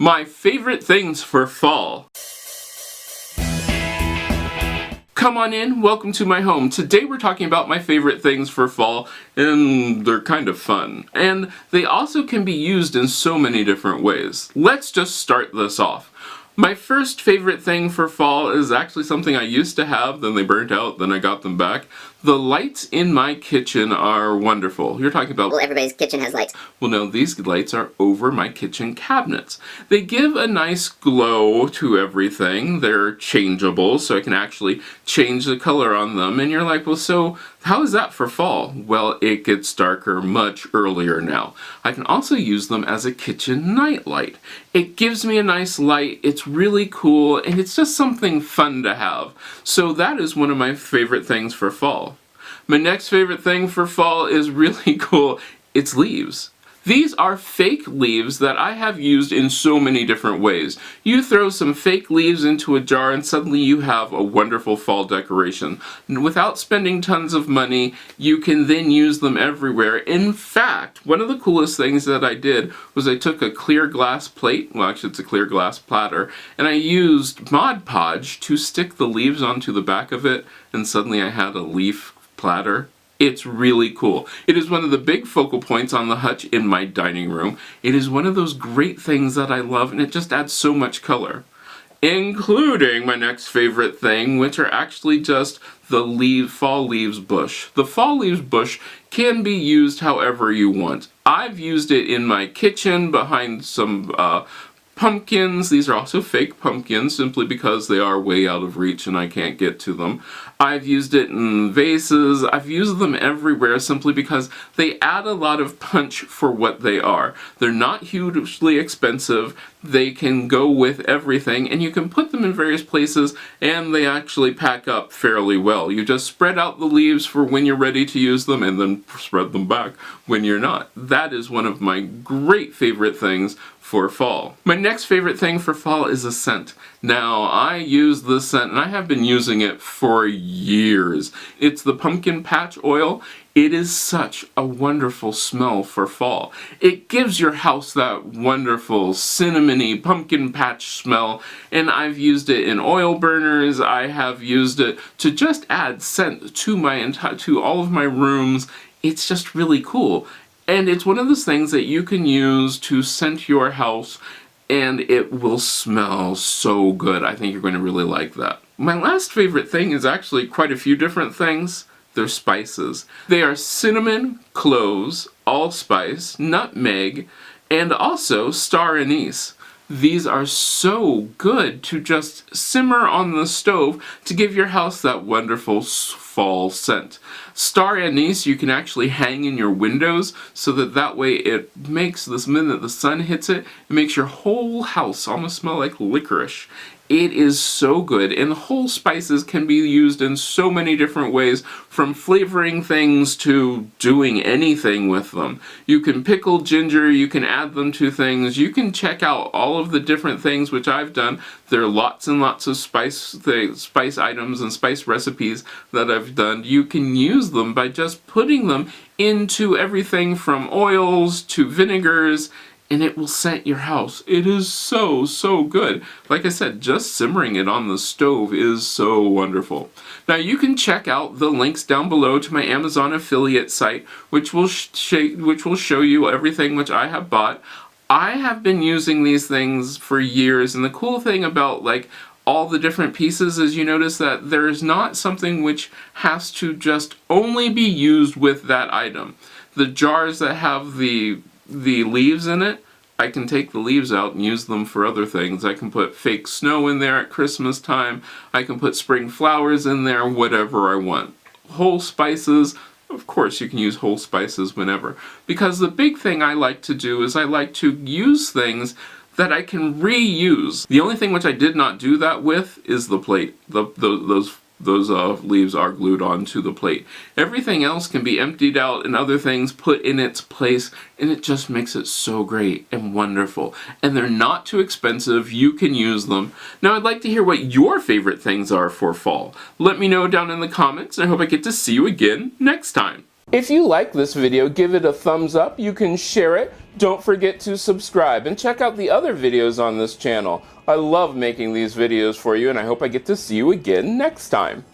My favorite things for fall. Come on in, welcome to my home. Today we're talking about my favorite things for fall, and they're kind of fun. And they also can be used in so many different ways. Let's just start this off. My first favorite thing for fall is actually something I used to have, then they burnt out, then I got them back. The lights in my kitchen are wonderful. You're talking about... Well, everybody's kitchen has lights. Well, no, these lights are over my kitchen cabinets. They give a nice glow to everything. They're changeable, so I can actually change the color on them. And you're like, well, so how is that for fall? Well, it gets darker much earlier now. I can also use them as a kitchen night light. It gives me a nice light. It's really cool, and it's just something fun to have. So that is one of my favorite things for fall. My next favorite thing for fall is really cool. It's leaves. These are fake leaves that I have used in so many different ways. You throw some fake leaves into a jar and suddenly you have a wonderful fall decoration. And without spending tons of money, you can then use them everywhere. In fact, one of the coolest things that I did was I took a clear glass plate, well actually it's a clear glass platter, and I used Mod Podge to stick the leaves onto the back of it, and suddenly I had a leaf platter. It's really cool. It is one of the big focal points on the hutch in my dining room. It is one of those great things that I love, and it just adds so much color. Including my next favorite thing, which are actually just the fall leaves bush. The fall leaves bush can be used however you want. I've used it in my kitchen behind some pumpkins. These are also fake pumpkins simply because they are way out of reach and I can't get to them. I've used it in vases. I've used them everywhere simply because they add a lot of punch for what they are. They're not hugely expensive. They can go with everything, and you can put them in various places and they actually pack up fairly well. You just spread out the leaves for when you're ready to use them and then spread them back when you're not. That is one of my great favorite things for fall. My next favorite thing for fall is a scent. Now, I use this scent, and I have been using it for years. It's the pumpkin patch oil. It is such a wonderful smell for fall. It gives your house that wonderful cinnamony pumpkin patch smell, and I've used it in oil burners. I have used it to just add scent to all of my rooms. It's just really cool. And it's one of those things that you can use to scent your house, and it will smell so good. I think you're going to really like that. My last favorite thing is actually quite a few different things. They're spices. They are cinnamon, cloves, allspice, nutmeg, and also star anise. These are so good to just simmer on the stove to give your house that wonderful fall scent. Star anise you can actually hang in your windows so that way it makes, this minute the sun hits it, it makes your whole house almost smell like licorice. It is so good, and whole spices can be used in so many different ways, from flavoring things to doing anything with them. You can pickle ginger, you can add them to things, you can check out all of the different things which I've done. There are lots and lots of spice items and spice recipes that I've done. You can use them by just putting them into everything from oils to vinegars, and it will scent your house. It is so, so good. Like I said, just simmering it on the stove is so wonderful. Now you can check out the links down below to my Amazon affiliate site, which will show you everything which I have bought. I have been using these things for years, and the cool thing about all the different pieces is you notice that there is not something which has to just only be used with that item. The jars that have the leaves in it, I can take the leaves out and use them for other things. I can put fake snow in there at Christmas time. I can put spring flowers in there, whatever I want. Whole spices, of course you can use whole spices whenever. Because the big thing I like to do is I like to use things that I can reuse. The only thing which I did not do that with is the plate. Those leaves are glued onto the plate. Everything else can be emptied out and other things put in its place, and it just makes it so great and wonderful. And they're not too expensive. You can use them. Now I'd like to hear what your favorite things are for fall. Let me know down in the comments, and I hope I get to see you again next time. If you like this video, give it a thumbs up. You can share it, Don't forget to subscribe and check out the other videos on this channel. I love making these videos for you, and I hope I get to see you again next time.